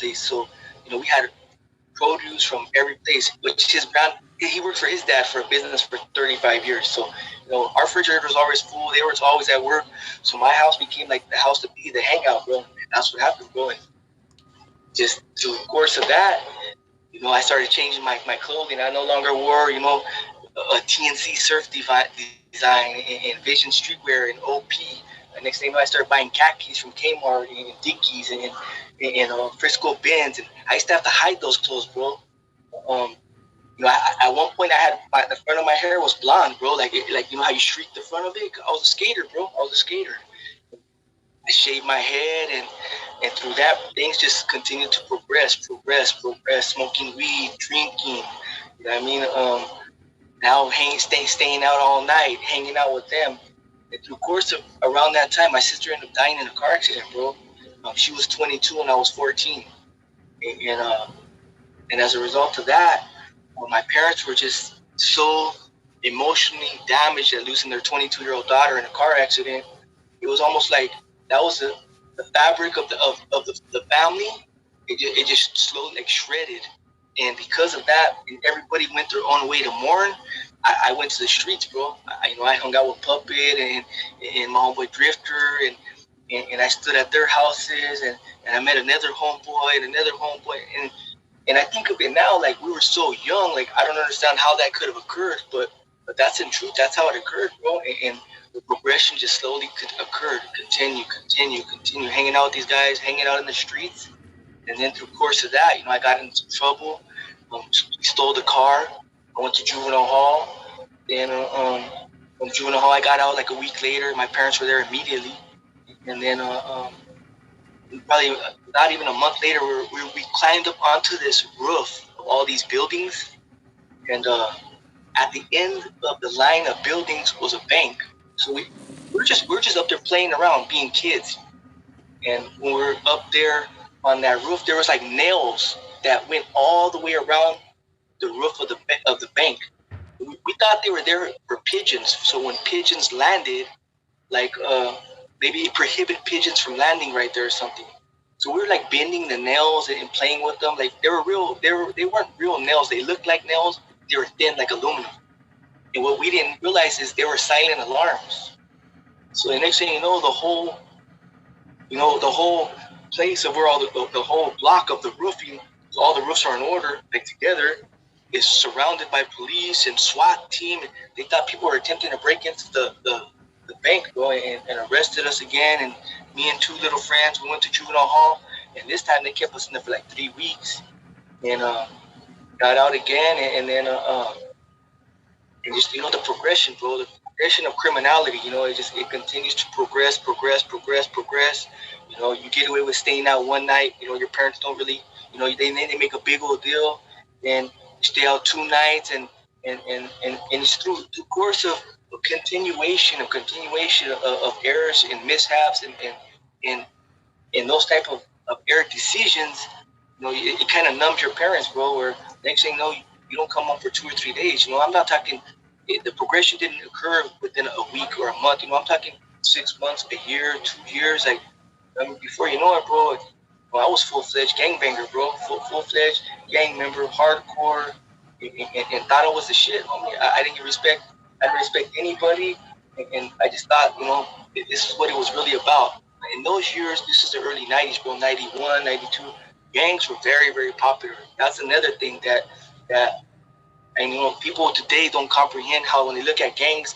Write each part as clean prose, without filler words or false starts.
place. So, we had produce from every place, which he worked for his dad for a business for 35 years. So, our refrigerator was always full. They were always at work. So my house became like the house to be, the hangout, bro. And that's what happened, bro. And just through the course of that, I started changing my clothing. I no longer wore, a TNC surf design and Vision streetwear and OP. The next thing I started buying khakis from Kmart and Dickies and Frisco Benz. And I used to have to hide those clothes, bro. At one point I had the front of my hair was blonde, bro. Like how you streak the front of it. I was a skater, bro. I was a skater. I shaved my head, and through that, things just continued to progress. Smoking weed, drinking. You know what I mean? Now staying out all night, hanging out with them. And through the course of around that time, my sister ended up dying in a car accident, bro. She was 22 and I was 14, and as a result of that, my parents were just so emotionally damaged at losing their 22-year-old daughter in a car accident. It was almost like that was the fabric of the family. It just slowly shredded, and because of that, and everybody went their own way to mourn. I went to the streets, bro. I hung out with Puppet and my homeboy Drifter, and I stood at their houses, and I met another homeboy and I think of it now like we were so young. Like I don't understand how that could have occurred, but that's in truth. That's how it occurred, bro. And the progression just slowly occurred, continue, hanging out with these guys, hanging out in the streets. And then through the course of that, I got into some trouble. Stole the car. I went to juvenile hall. Then from juvenile hall, I got out like a week later. My parents were there immediately. And then probably not even a month later, we climbed up onto this roof of all these buildings. And at the end of the line of buildings was a bank. So we're just up there playing around, being kids. And when we were up there on that roof, there was like nails that went all the way around the roof of the bank. We thought they were there for pigeons. So when pigeons landed, like maybe it prohibited pigeons from landing right there or something. So we were like bending the nails and playing with them. Like they weren't real nails. They looked like nails. They were thin like aluminum. And what we didn't realize is they were silent alarms. So the next thing you know, the whole place of where all the whole block of the roofing, all the roofs are in order, like together, is surrounded by police and SWAT team. They thought people were attempting to break into the bank, bro, and arrested us again. And me and two little friends, we went to juvenile hall, and this time they kept us in there for like 3 weeks, and got out again, and then and just the progression, bro, the progression of criminality. It continues to progress. You get away with staying out one night. Your parents don't really, they make a big old deal, and you stay out 2 nights, and it's through the course of continuation of errors and mishaps and those type of error decisions. It kind of numbs your parents, bro. Where next thing you know, you don't come home for 2 or 3 days. I'm not talking. The progression didn't occur within a week or a month. I'm talking 6 months, a year, 2 years. Like before you know it, bro. I was full-fledged gangbanger, bro. Full-fledged gang member, hardcore, and thought I was the shit. I didn't respect anybody, and I just thought, this is what it was really about. In those years, this is the early 90s, bro, 91, 92, gangs were very, very popular. That's another thing that people today don't comprehend, how when they look at gangs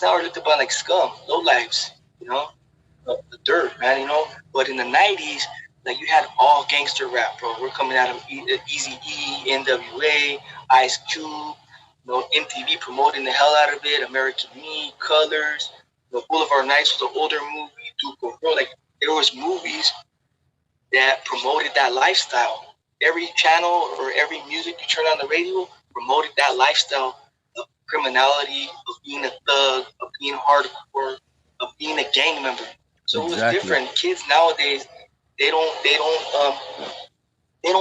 now are looked upon like scum, low lives, the dirt, man, But in the 90s, like, you had all gangster rap, bro. We're coming out of Eazy-E, NWA, Ice Cube, MTV promoting the hell out of it, American Me, Colors, Boulevard Nights was an older movie, Duke, bro. Like, there was movies that promoted that lifestyle. Every channel or every music you turn on the radio promoted that lifestyle of criminality, of being a thug, of being hardcore, of being a gang member. So it was different. Kids nowadays, they don't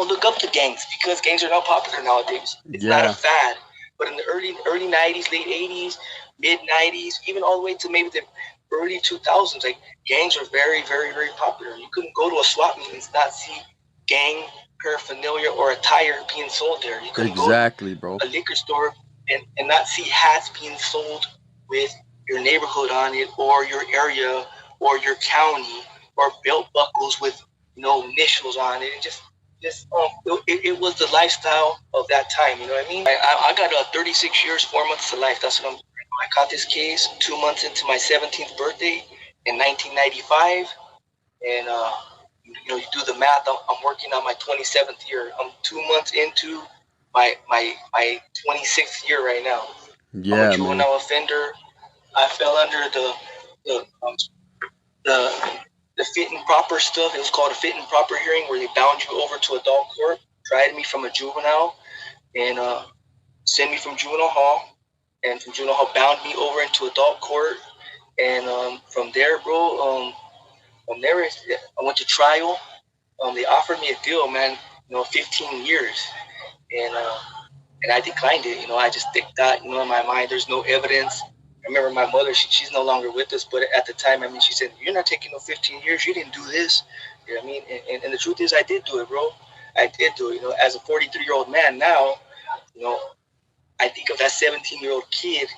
look up to gangs because gangs are not popular nowadays. It's not a fad. But in the early 90s, late 80s, mid 90s, even all the way to maybe the early 2000s, like, gangs were very, very, very popular. You couldn't go to a swap meet and not see gang paraphernalia or attire being sold there. You couldn't go to Exactly, bro. a liquor store and not see hats being sold with your neighborhood on it, or your area, or your county, or belt buckles with initials on it. And just it was the lifestyle of that time. You know what I mean? I got 36 years, 4 months to life. That's what I'm. I caught this case 2 months into my 17th birthday in 1995, and you do the math. I'm working on my 27th year. I'm 2 months into my 26th year right now. I'm a Yeah, man. juvenile offender. I fell under the um, the the fit and proper stuff. It was called a fit and proper hearing, where they bound you over to adult court, tried me from a juvenile, and sent me from juvenile hall, and from juvenile hall bound me over into adult court, and from there, bro. From there, I went to trial. They offered me a deal, man. 15 years, and I declined it. I just think that in my mind, there's no evidence. I remember my mother; she's no longer with us, but at the time, I mean, she said, "You're not taking no 15 years. You didn't do this." You know what I mean? And the truth is, I did do it, bro. I did do it. As a 43-year-old man now, you know, I think of that 17-year-old kid,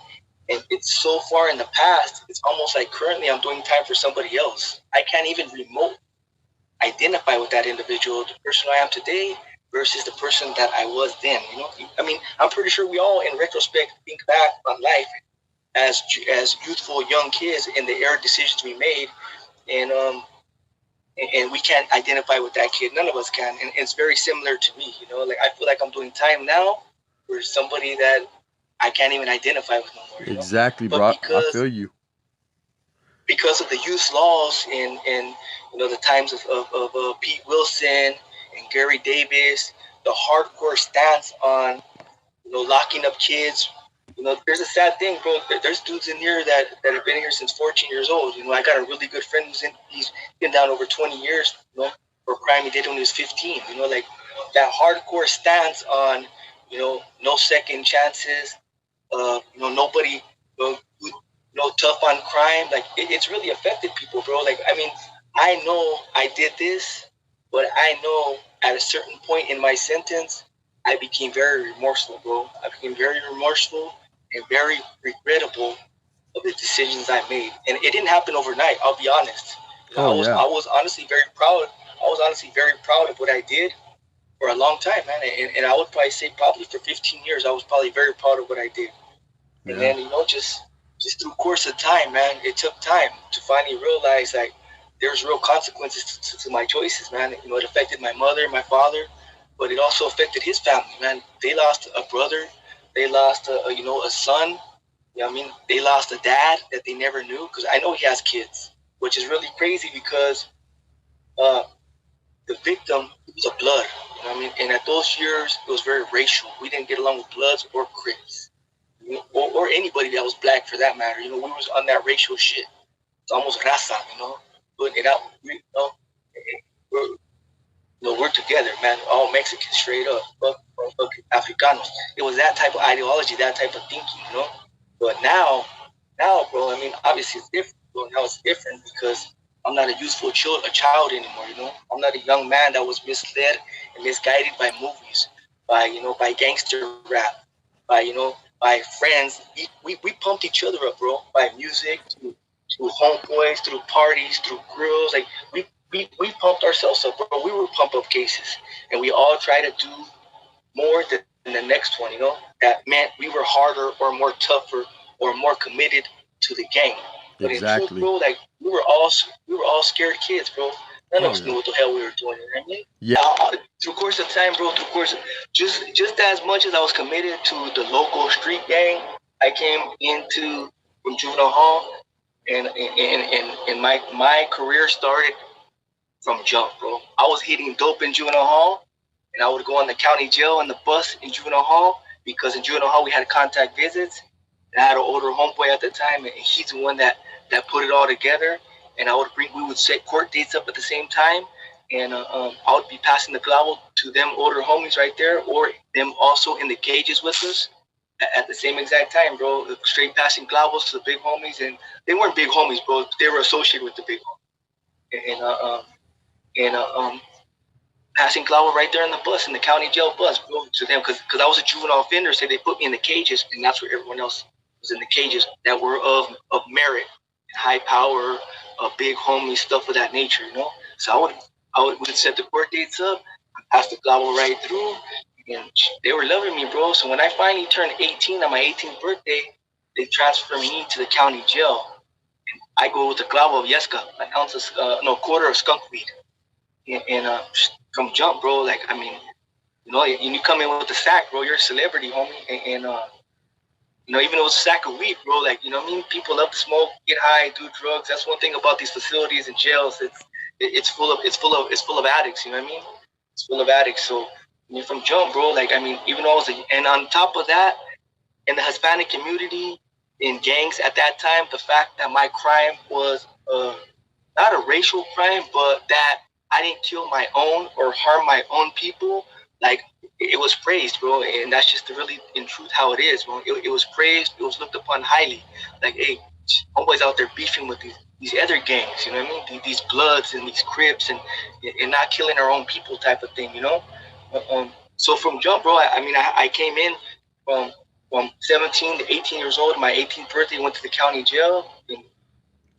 and it's so far in the past. It's almost like currently I'm doing time for somebody else. I can't even remote identify with that individual, the person I am today versus the person that I was then. I mean, I'm pretty sure we all, in retrospect, think back on life as youthful young kids and the error decisions we made, and we can't identify with that kid. None of us can, and it's very similar to me. Like I feel like I'm doing time now for somebody that I can't even identify with no more. Exactly, But bro. I feel you. because of the youth laws and the times of Pete Wilson and Gary Davis, the hardcore stance on locking up kids. There's a sad thing, bro. There's dudes in here that have been here since 14 years old. I got a really good friend he's been down over 20 years. For a crime he did when he was 15. Like that hardcore stance on no second chances. Nobody. Tough on crime. Like it's really affected people, bro. Like I mean, I know I did this, but I know at a certain point in my sentence, I became very remorseful, bro. I became very remorseful and very regrettable of the decisions I made. And it didn't happen overnight. I'll be honest. Oh, yeah. I was honestly very proud. I was honestly very proud of what I did for a long time, man. And I would probably say probably for 15 years, I was probably very proud of what I did. And Yeah. then just through course of time, man, it took time to finally realize like there's real consequences to my choices, man. It affected my mother, my father, but it also affected his family, man. They lost a brother, they lost a son. I mean, they lost a dad that they never knew, because I know he has kids, which is really crazy because uh, the victim was a blood. What I mean? And at those years, it was very racial. We didn't get along with Bloods or Crips, or anybody that was black for that matter. We was on that racial shit. It's almost raza. Putting it out. We're, we're together, man. All Mexicans, straight up. Fuck Africanos. It was that type of ideology, that type of thinking. But now, bro, I mean, obviously it's different. Bro. Now it's different because I'm not a youthful child anymore. I'm not a young man that was misled and misguided by movies, by gangster rap, by friends. We pumped each other up, bro, by music, through homeboys, through parties, through grills. Like we pumped ourselves up, bro. We were pump up cases, and we all try to do more than the next one. That meant we were harder or more tougher or more committed to the game. But in truth, Exactly. bro, like we were all scared kids, bro. None of Oh, us yeah. knew what the hell we were doing. You know what I mean? Yeah. Through course of time, bro. Through course, just as much as I was committed to the local street gang, I came into from juvenile hall, and my career started from jump, bro. I was hitting dope in juvenile hall, and I would go on the county jail and the bus in juvenile hall, because in juvenile hall we had contact visits. And I had an older homeboy at the time, and he's the one that put it all together. And we would set court dates up at the same time, and I would be passing the clavo to them older homies right there, or them also in the cages with us at the same exact time, bro. Straight passing clavos to the big homies, and they weren't big homies, bro. They were associated with the big homies. And passing Clavo right there in the bus, in the county jail bus, bro, to them, because I was a juvenile offender, so they put me in the cages, and that's where everyone else was in the cages that were of merit, high power, big homies, stuff of that nature, you know. So would set the court dates up, pass the Clavo right through, and they were loving me, bro. So when I finally turned 18 on my 18th birthday, they transferred me to the county jail. I go with a clavo of Yesca, an ounce of, no, quarter of skunk weed. And from jump, bro, like, I mean, you know, you come in with the sack, bro, you're a celebrity, homie. And you know, even though it's a sack of weed, bro, like, you know what I mean? People love to smoke, get high, do drugs. That's one thing about these facilities and jails. It's full of addicts, you know what I mean? It's full of addicts. So, I mean, from jump, bro, like, I mean, even though I was, and on top of that, in the Hispanic community, in gangs at that time, the fact that my crime was not a racial crime, but that I didn't kill my own or harm my own people, like, it was praised, bro. And that's just really, in truth, how it is, bro. It was praised. It was looked upon highly. Like, hey, homeboys out there beefing with these other gangs, you know what I mean? These Bloods and these Crips, and not killing our own people type of thing, you know? So from jump, bro, I came in from 17 to 18 years old. My 18th birthday, went to the county jail. And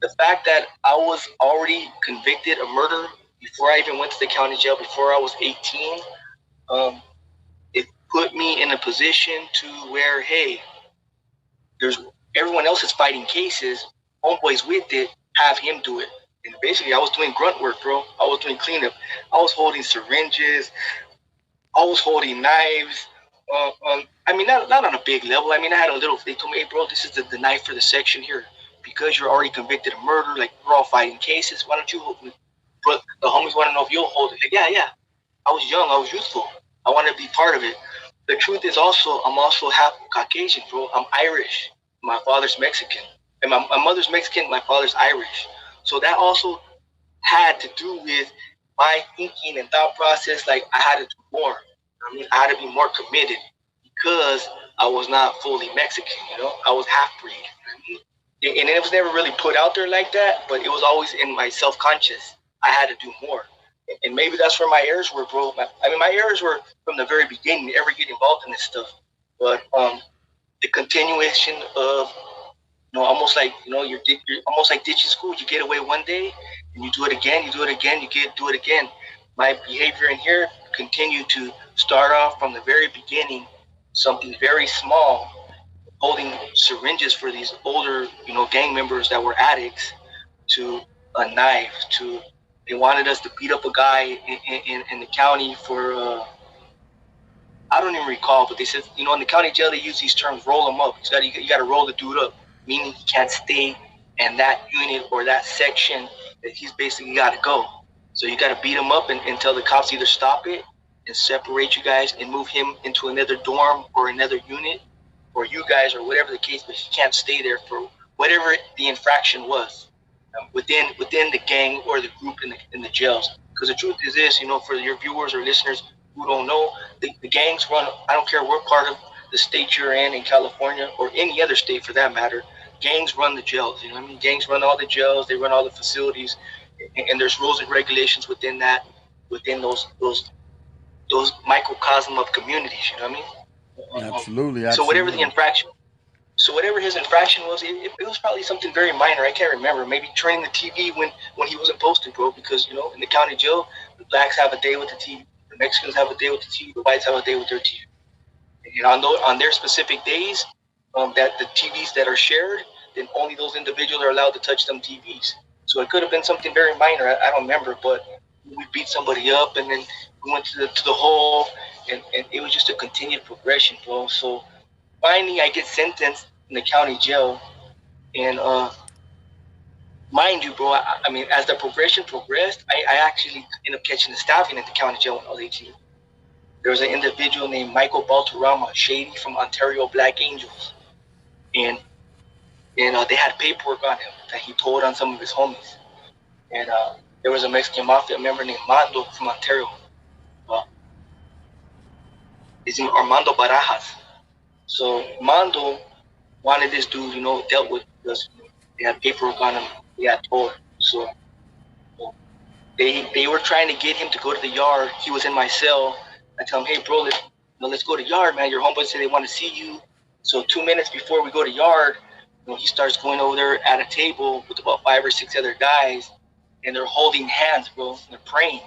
the fact that I was already convicted of murder before I even went to the county jail, before I was 18, it put me in a position to where, hey, there's everyone else is fighting cases. Homeboys with it, have him do it. And basically, I was doing grunt work, bro. I was doing cleanup. I was holding syringes. I was holding knives. I mean, not on a big level. I mean, I had a little. They told me, hey, bro, this is the knife for the section here, because you're already convicted of murder. Like, we're all fighting cases. Why don't you hold it? But the homies want to know if you'll hold it. Like, yeah. I was young. I was youthful. I wanted to be part of it. The truth is also, I'm also half Caucasian, bro. I'm Irish. My father's Mexican. And my mother's Mexican. My father's Irish. So that also had to do with my thinking and thought process. Like, I had to do more. I mean, I had to be more committed because I was not fully Mexican, you know? I was half-breed. And it was never really put out there like that, but it was always in my self-conscious. I had to do more. And maybe that's where my errors were, bro. My errors were from the very beginning, never get involved in this stuff. But the continuation of, you know, almost like, you know, you're almost like ditching school. You get away one day, and you do it again, do it again. My behavior in here continued to start off from the very beginning, something very small, holding syringes for these older, you know, gang members that were addicts, to a knife, to they wanted us to beat up a guy in the county for, I don't even recall, but they said, you know, in the county jail, they use these terms, roll them up. You got to roll the dude up, meaning he can't stay in that unit or that section, that he's basically got to go. So you got to beat him up until the cops either stop it and separate you guys and move him into another dorm or another unit, or you guys, or whatever the case, but he can't stay there for whatever the infraction was within the gang or the group in the jails. Because the truth is this, you know, for your viewers or listeners who don't know, the gangs run, I don't care what part of the state you're in California, or any other state for that matter, gangs run the jails. You know what I mean? Gangs run all the jails, they run all the facilities, and there's rules and regulations within those microcosm of communities. You know what I mean? Absolutely. So whatever the infraction, whatever his infraction was, it was probably something very minor. I can't remember. Maybe turning the TV when he wasn't posted, bro. Because, you know, in the county jail, the blacks have a day with the TV, the Mexicans have a day with the TV, the whites have a day with their TV. And on their specific days, that the TVs that are shared, then only those individuals are allowed to touch them TVs. So it could have been something very minor. I don't remember, but we beat somebody up, and then we went to the hole, and it was just a continued progression, bro. So finally, I get sentenced in the county jail, and mind you, bro, I mean, as the progression progressed, I actually ended up catching a stabbing at the county jail when I was 18. There was an individual named Michael Balterama, Shady, from Ontario Black Angels, and they had paperwork on him that he told on some of his homies. And there was a Mexican mafia member named Mando from Ontario. His name Armando Barajas. So Mando wanted this dude, you know, dealt with, because they had paperwork on him. He had told. So they were trying to get him to go to the yard. He was in my cell. I tell him, hey bro, let's go to yard, man. Your homeboys say they want to see you. So 2 minutes before we go to yard, he starts going over there at a table with about 5 or 6 other guys, and they're holding hands, bro. And they're praying.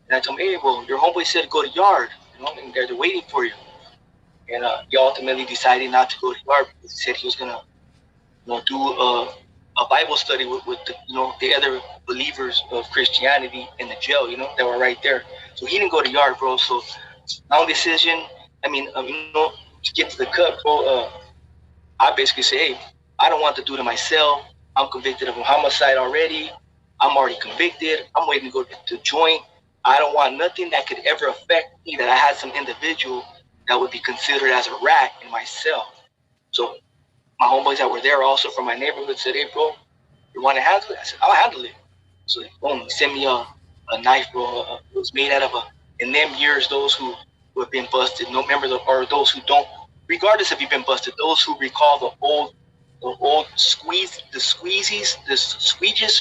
And I told him, hey, well, your homeboy said to go to yard, and they're waiting for you. And he ultimately decided not to go to yard because he said he was gonna, do a Bible study with the, the other believers of Christianity in the jail, that were right there. So he didn't go to yard, bro. So my own decision, to get to the cut, bro. I basically say, hey, I don't want to do it in myself. I'm convicted of homicide already. I'm already convicted. I'm waiting to go to joint. I don't want nothing that could ever affect me, that I had some individual that would be considered as a rat in my cell. So my homeboys that were there also from my neighborhood said, hey, bro, you want to handle it? I said, I'll handle it. So boom, he sent me a knife, bro. It was made out of in them years, those who have been busted, no members of, or those who don't, regardless if you've been busted, those who recall the old squeegees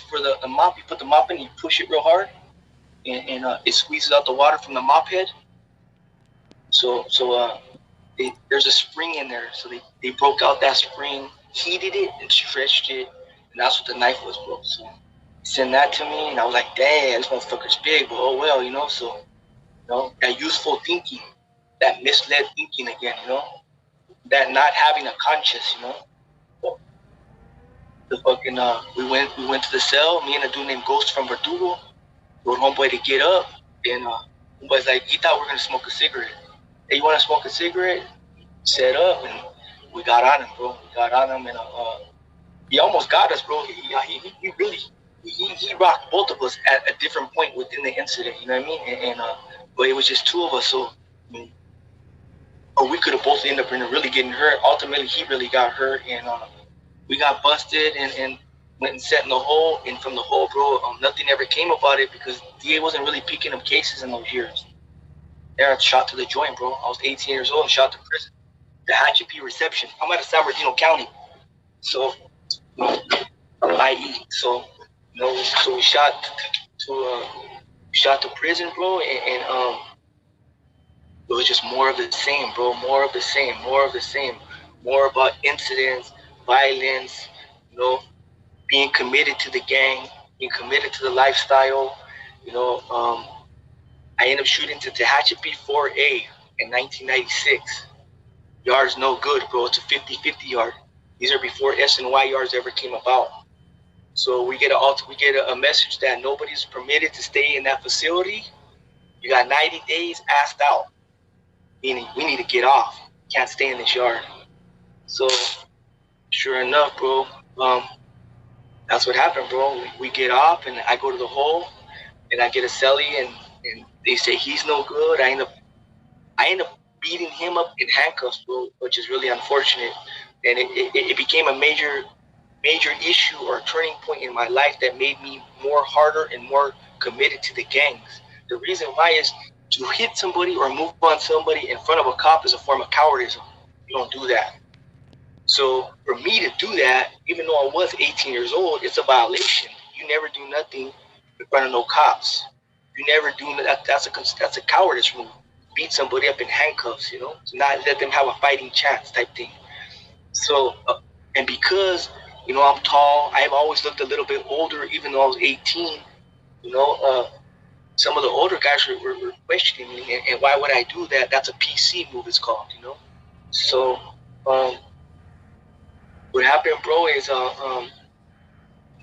for the mop. You put the mop in, you push it real hard, and it squeezes out the water from the mop head. So there's a spring in there. So they broke out that spring, heated it, and stretched it, and that's what the knife was, bro. So he sent that to me, and I was like, damn, this motherfucker's big, but oh well, So that useful thinking, that misled thinking again, that not having a conscience, The fucking we went to the cell. Me and a dude named Ghost from Verdugo. Told homeboy to get up, and homeboy's like, he thought we were gonna smoke a cigarette. Hey, you wanna smoke a cigarette? Set up, and we got on him, bro. We got on him, and he almost got us, bro. He really rocked both of us at a different point within the incident. You know what I mean? And but it was just two of us, so. Or we could have both ended up really getting hurt. Ultimately, he really got hurt, and we got busted and went and sat in the hole. And from the hole, bro, nothing ever came about it because DA wasn't really picking up cases in those years. There, I shot to the joint, bro. I was 18 years old and shot to prison. The Hatchet reception. I'm out of San Bernardino County, so IE. So so we shot to prison, bro, and it was just more of the same, bro. More of the same. More about incidents, violence, being committed to the gang, being committed to the lifestyle. I ended up shooting to Tehachapi 4A in 1996. Yard's no good, bro. It's a 50-50 yard. These are before S and Y yards ever came about. So we get a message that nobody's permitted to stay in that facility. You got 90 days asked out. Meaning we need to get off. Can't stay in this yard. So sure enough, bro, that's what happened, bro. We get off, and I go to the hole, and I get a cellie, and they say he's no good. I end up beating him up in handcuffs, bro, which is really unfortunate. And it became a major issue or turning point in my life that made me more harder and more committed to the gangs. The reason why is to hit somebody or move on somebody in front of a cop is a form of cowardice. You don't do that. So for me to do that, even though I was 18 years old, it's a violation. You never do nothing in front of no cops. You never do that. That's a cowardice move. Beat somebody up in handcuffs, to not let them have a fighting chance type thing. So, and because, I'm tall, I've always looked a little bit older, even though I was 18, some of the older guys were questioning me, and why would I do that? That's a PC move, it's called, So, what happened, bro, is I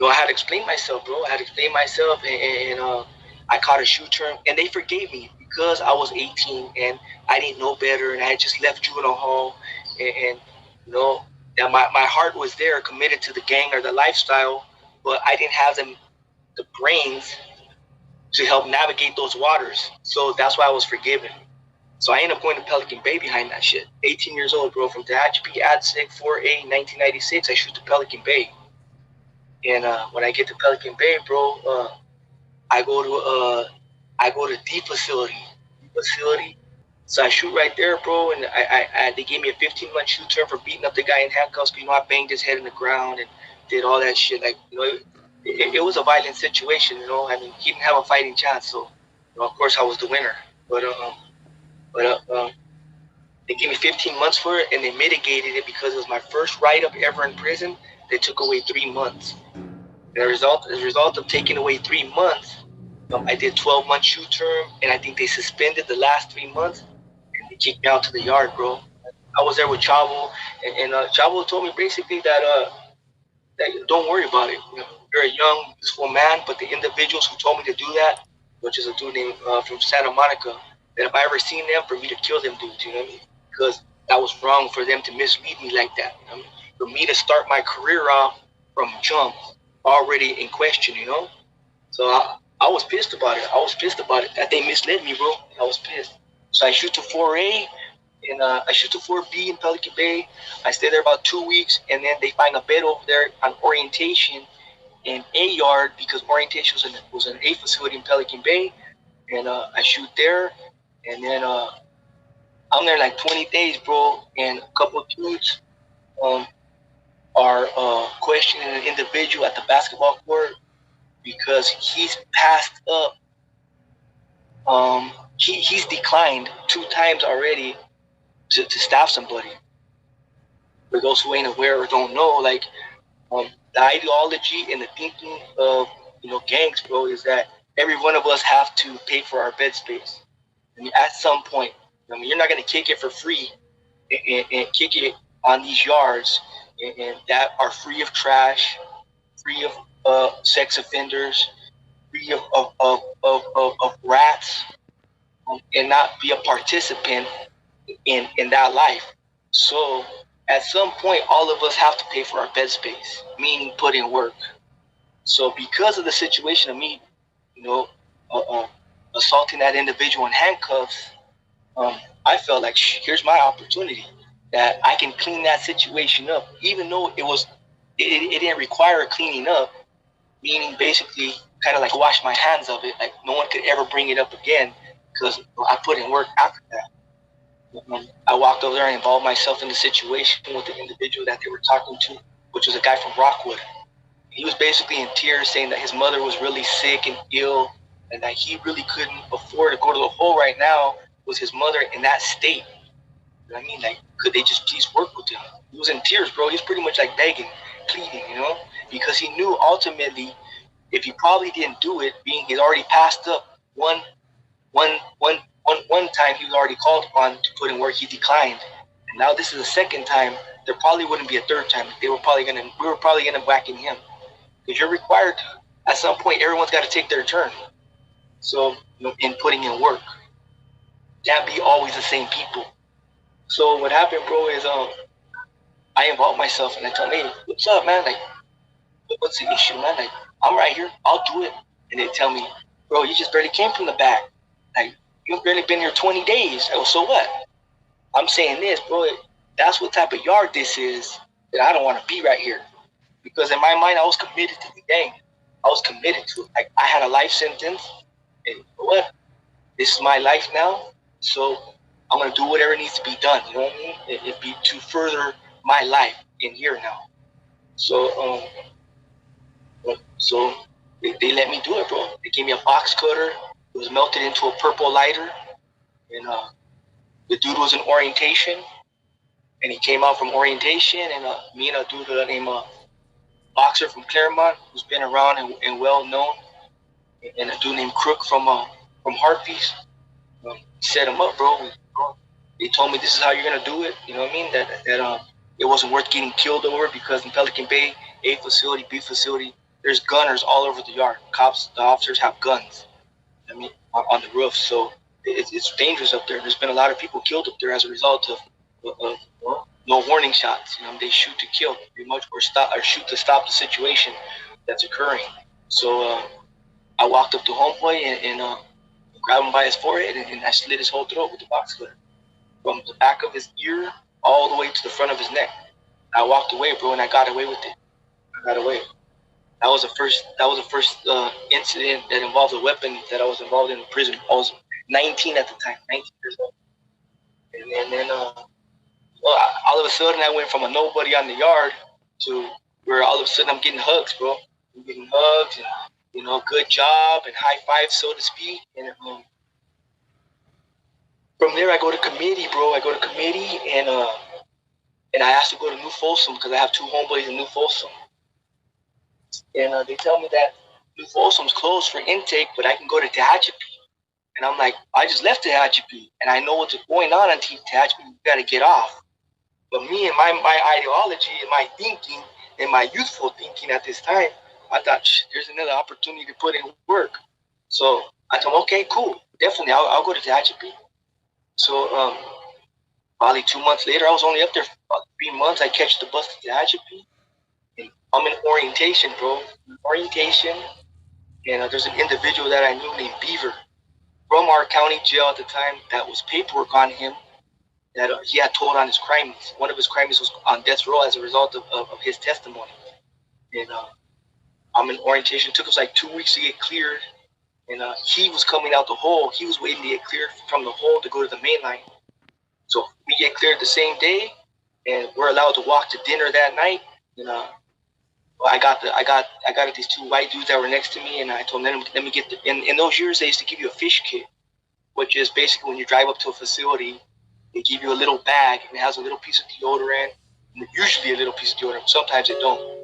had to explain myself, bro. And I caught a shoe turn, and they forgave me because I was 18 and I didn't know better, and I had just left juvenile hall, and that my heart was there, committed to the gang or the lifestyle, but I didn't have the brains to help navigate those waters. So that's why I was forgiven. So I ended up going to Pelican Bay behind that shit. 18 years old, bro, from Tehachapi, AdSig, 4A, 1996, I shoot to Pelican Bay. And when I get to Pelican Bay, bro, I go to D facility. So I shoot right there, bro, and I they gave me a 15-month shoot term for beating up the guy in handcuffs. I banged his head in the ground and did all that shit. Like, it was a violent situation. I mean, he didn't have a fighting chance. So, of course, I was the winner. But they gave me 15 months for it, and they mitigated it because it was my first write-up ever in prison. They took away 3 months. As a result of taking away 3 months, I did 12 month shoe term, and I think they suspended the last 3 months, and they kicked me out to the yard, bro. I was there with Chavo, and Chavo told me basically that don't worry about it. You're a young, useful man, but the individuals who told me to do that, which is a dude named from Santa Monica, that if I ever seen them, for me to kill them dudes, you know what I mean? Because that was wrong for them to mislead me like that. For me to start my career off from jump already in question. So I was pissed about it. I was pissed about it that they misled me, bro. I was pissed. So I shoot to 4A, and I shoot to 4B in Pelican Bay. I stay there about 2 weeks, and then they find a bed over there on orientation in A yard because orientation was an A facility in Pelican Bay, and I shoot there, and then I'm there like 20 days, bro, and a couple of dudes are questioning an individual at the basketball court because he's passed up. He's declined 2 times already to staff somebody. For those who ain't aware or don't know, like the ideology and the thinking of gangs, bro, is that every one of us have to pay for our bed space. I mean, at some point, you're not gonna kick it for free and kick it on these yards and that are free of trash, free of sex offenders, free of rats, and not be a participant in that life. So at some point, all of us have to pay for our bed space, meaning put in work. So because of the situation of me, assaulting that individual in handcuffs, I felt like here's my opportunity that I can clean that situation up, even though it didn't require cleaning up, meaning basically kind of like wash my hands of it, like no one could ever bring it up again because I put in work after that. I walked over there and involved myself in the situation with the individual that they were talking to, which was a guy from Rockwood. He was basically in tears saying that his mother was really sick and ill and that he really couldn't afford to go to the hole right now with his mother in that state. You know what I mean? Like, could they just please work with him? He was in tears, bro. He's pretty much like begging, pleading, because he knew ultimately if he probably didn't do it, being he's already passed up one time he was already called upon to put in work, he declined. And now this is the second time. There probably wouldn't be a third time. We were probably gonna whack in him. Because you're required at some point, everyone's got to take their turn. So in putting in work, can't be always the same people. So what happened, bro, is I involved myself and I told me, hey, what's up, man? Like, what's the issue, man? Like, I'm right here. I'll do it. And they tell me, bro, you just barely came from the back. Like, you've barely been here 20 days. I go, so what? I'm saying this, bro. That's what type of yard this is that I don't want to be right here. Because in my mind, I was committed to the gang. I was committed to it. Like, I had a life sentence. And you know what? This is my life now. So I'm going to do whatever needs to be done. You know what I mean? It'd be to further my life in here now. So, they let me do it, bro. They gave me a box cutter. It was melted into a purple lighter. And the dude was in orientation. And he came out from orientation. And me and a dude named Boxer from Claremont, who's been around and well known. And a dude named Crook from Harpies. Set him up, bro. They told me this is how you're gonna do it. You know what I mean? That it wasn't worth getting killed over because in Pelican Bay, A facility, B facility, there's gunners all over the yard. Cops, the officers have guns. I mean, on the roof. So it's dangerous up there. There's been a lot of people killed up there as a result of no warning shots. They shoot to kill pretty much, or shoot to stop the situation that's occurring. So I walked up to homeboy and grabbed him by his forehead and I slit his whole throat with the box cutter from the back of his ear all the way to the front of his neck. I walked away, bro, and I got away with it. I got away. That was the first incident that involved a weapon that I was involved in prison. I was 19 at the time, 19 years old. And then all of a sudden I went from a nobody on the yard to where all of a sudden I'm getting hugs, bro. I'm getting hugs and, good job and high fives, so to speak. And from there, I go to committee, bro. I go to committee, and I asked to go to New Folsom because I have two homeboys in New Folsom. And they tell me that New Folsom's closed for intake, but I can go to Tehachapi. And I'm like, I just left Tehachapi, and I know what's going on Tehachapi. You got to get off. But me and my ideology and my thinking and my youthful thinking at this time, I thought, there's another opportunity to put in work. So I told him, okay, cool. Definitely, I'll go to Tehachapi. So probably 2 months later, I was only up there for about 3 months. I catch the bus to Tehachapi. And I'm in orientation, bro. Orientation. And there's an individual that I knew named Beaver from our county jail at the time that was paperwork on him that he had told on his crimes. One of his crimes was on death row as a result of his testimony. And I'm in orientation. It took us like 2 weeks to get cleared. And he was coming out the hole. He was waiting to get cleared from the hole to go to the main line. So we get cleared the same day, and we're allowed to walk to dinner that night. And I got these two white dudes that were next to me, and I told them, let me get the. In those years, they used to give you a fish kit, which is basically when you drive up to a facility, they give you a little bag, and it has a little piece of deodorant, usually a little piece of deodorant. Sometimes it don't.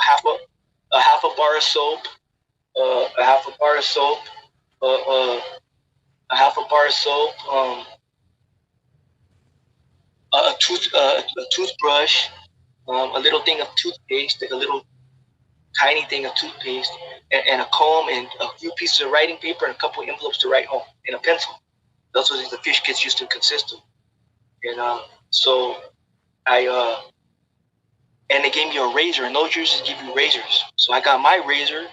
Half a bar of soap, a half a bar of soap, a half a bar of soap, a toothbrush, a little thing of toothpaste, like a little tiny thing of toothpaste, and a comb, and a few pieces of writing paper, and a couple of envelopes to write home, and a pencil. That's what the fish kits used to consist of. And so and they gave me a razor, and those users give you razors. So I got my razor,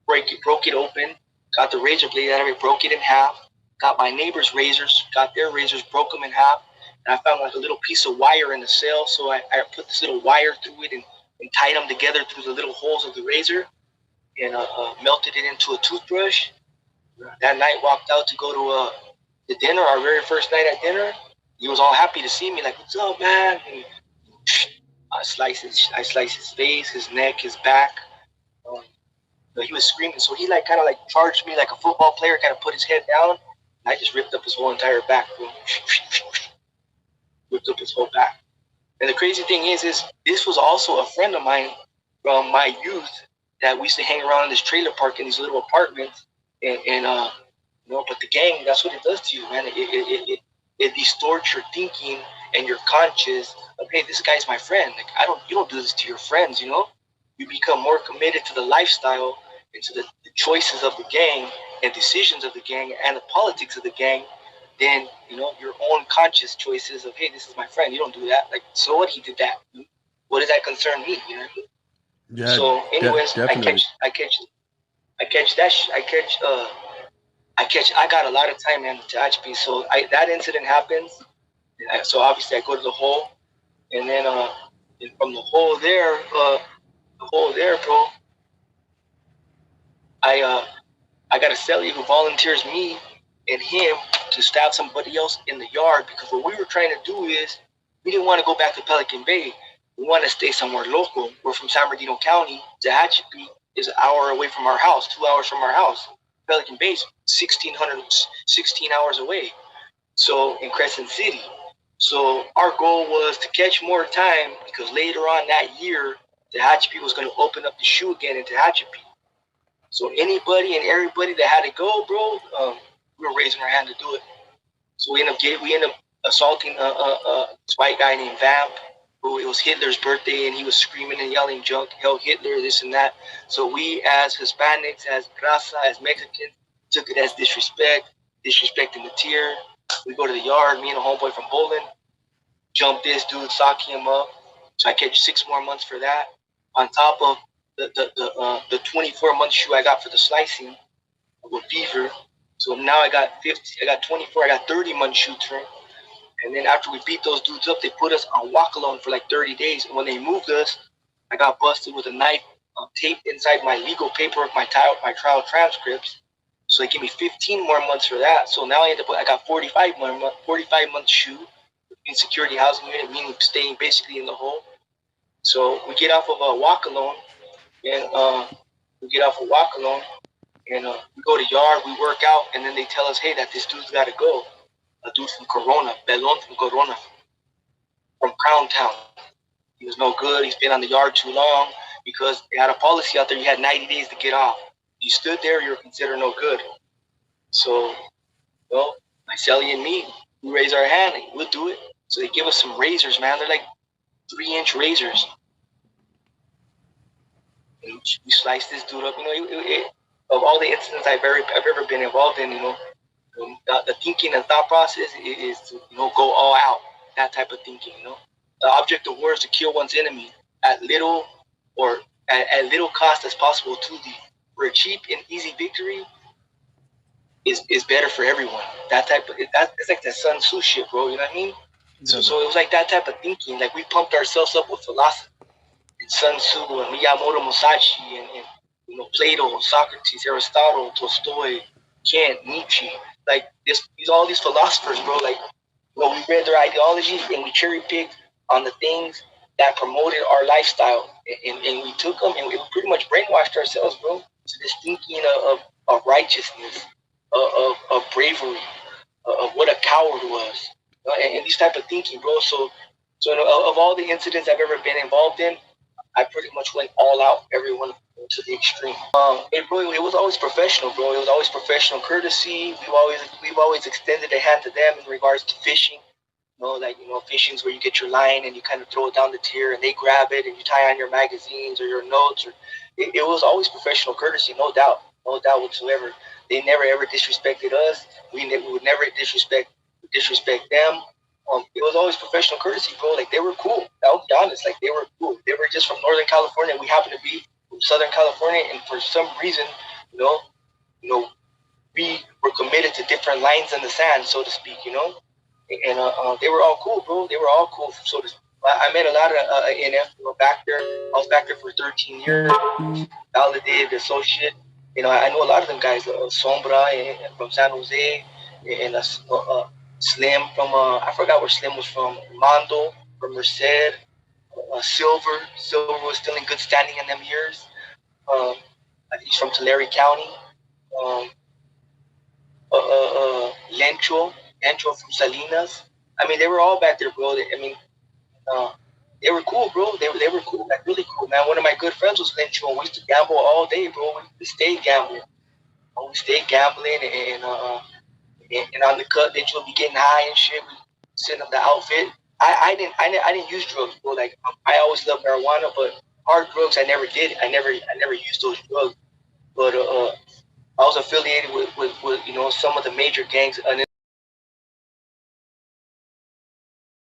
broke it open, got the razor blade out of it, broke it in half, got my neighbor's razors, got their razors, broke them in half, and I found like a little piece of wire in the cell, so I put this little wire through it and tied them together through the little holes of the razor, and melted it into a toothbrush. That night, walked out to go to the dinner, our very first night at dinner. He was all happy to see me, like, what's up, man? And I sliced his face, his neck, his back. He was screaming, so he kind of charged me like a football player, kind of put his head down, and I just ripped up his whole entire back, bro. Ripped up his whole back. And the crazy thing is this was also a friend of mine from my youth that we used to hang around in this trailer park in these little apartments, and but the gang, that's what it does to you, man. It distorts your thinking and your conscience of, hey, this guy's my friend. You don't do this to your friends, You become more committed to the lifestyle and to the choices of the gang and decisions of the gang and the politics of the gang than, your own conscious choices of, hey, this is my friend. You don't do that. So what? He did that. What does that concern me? Yeah. So anyways, definitely. I got a lot of time, man, to HP. So that incident happens. So obviously I go to the hole, and then and from the hole there, bro, I got a cellie who volunteers me and him to stab somebody else in the yard, because what we were trying to do is we didn't want to go back to Pelican Bay. We want to stay somewhere local. We're from San Bernardino County. Tehachapi is an hour away from our house, 2 hours from our house. Pelican Bay is 16 hours away. So in Crescent City. So our goal was to catch more time, because later on that year, Tehachapi was going to open up the shoe again in Tehachapi. So anybody and everybody that had to go, bro, we were raising our hand to do it. So we end up assaulting this white guy named Vamp, who it was Hitler's birthday, and he was screaming and yelling junk, hell Hitler, this and that. So we as Hispanics, as Raza, as Mexicans, took it as disrespecting the tier. We go to the yard, me and a homeboy from Bowling, jump this dude, sock him up. So I catch 6 more months for that, on top of the 24-month shoe I got for the slicing with Beaver. So now I got 24, I got 30-month shoe term. And then after we beat those dudes up, they put us on walk alone for 30 days. And when they moved us, I got busted with a knife taped inside my legal paperwork, my trial transcripts. So they gave me 15 more months for that. So now I got 45 month shoe in security housing unit, meaning staying basically in the hole. So we get off of a walk alone, And we get off of walk alone, and we go to yard, we work out, and then they tell us, hey, that this dude's got to go. A dude from Corona, Belon from Corona, from Crown Town. He was no good. He's been on the yard too long because they had a policy out there. You had 90 days to get off. You stood there, you were considered no good. So, well, my Sally and me, we raise our hand, and we'll do it. So they give us some razors, man. They're like 3-inch razors. And we slice this dude up. Of all the incidents I've ever been involved in, the thinking and thought process is to go all out. That type of thinking. The object of war is to kill one's enemy at little or at little cost as possible to thee. For a cheap and easy victory is better for everyone. That type of it's like the Sun Tzu shit, bro. You know what I mean? So it was like that type of thinking. Like we pumped ourselves up with philosophy. And Sun Tzu and Miyamoto Musashi and Plato, Socrates, Aristotle, Tolstoy, Kant, Nietzsche. Like all these philosophers, bro. Like we read their ideology and we cherry picked on the things that promoted our lifestyle, and we took them and we pretty much brainwashed ourselves, bro, to this thinking of righteousness, of bravery, of what a coward was, and these type of thinking, bro. So of all the incidents I've ever been involved in, I pretty much went all out, everyone to the extreme. It was always professional, bro. It was always professional courtesy. We've always extended a hand to them in regards to fishing. Fishing's where you get your line and you kind of throw it down the tier and they grab it and you tie on your magazines or your notes. It was always professional courtesy, no doubt whatsoever. They never ever disrespected us. We would never disrespect them. It was always professional courtesy, bro. Like they were cool. I'll be honest, like they were cool. They were just from Northern California. We happened to be from Southern California, and for some reason, we were committed to different lines in the sand, so to speak. And they were all cool, bro. They were all cool. So I met a lot of NF back there. I was back there for 13 years. Validated associate. I know a lot of them guys. Sombra from San Jose, and Slim from I forgot where Slim was from. Mondo from Merced. Silver was still in good standing in them years. He's from Tulare County. Lencho from Salinas. I mean, they were all back there, bro. They were cool, bro. They were cool, like really cool, man. One of my good friends was Lencho, and we used to gamble all day, bro. We stayed gambling. We stayed gambling, and on the cut, Lencho would be getting high and shit. We send him the outfit. I didn't use drugs, bro. Like I always loved marijuana, but hard drugs I never did. I never used those drugs. But I was affiliated with some of the major gangs.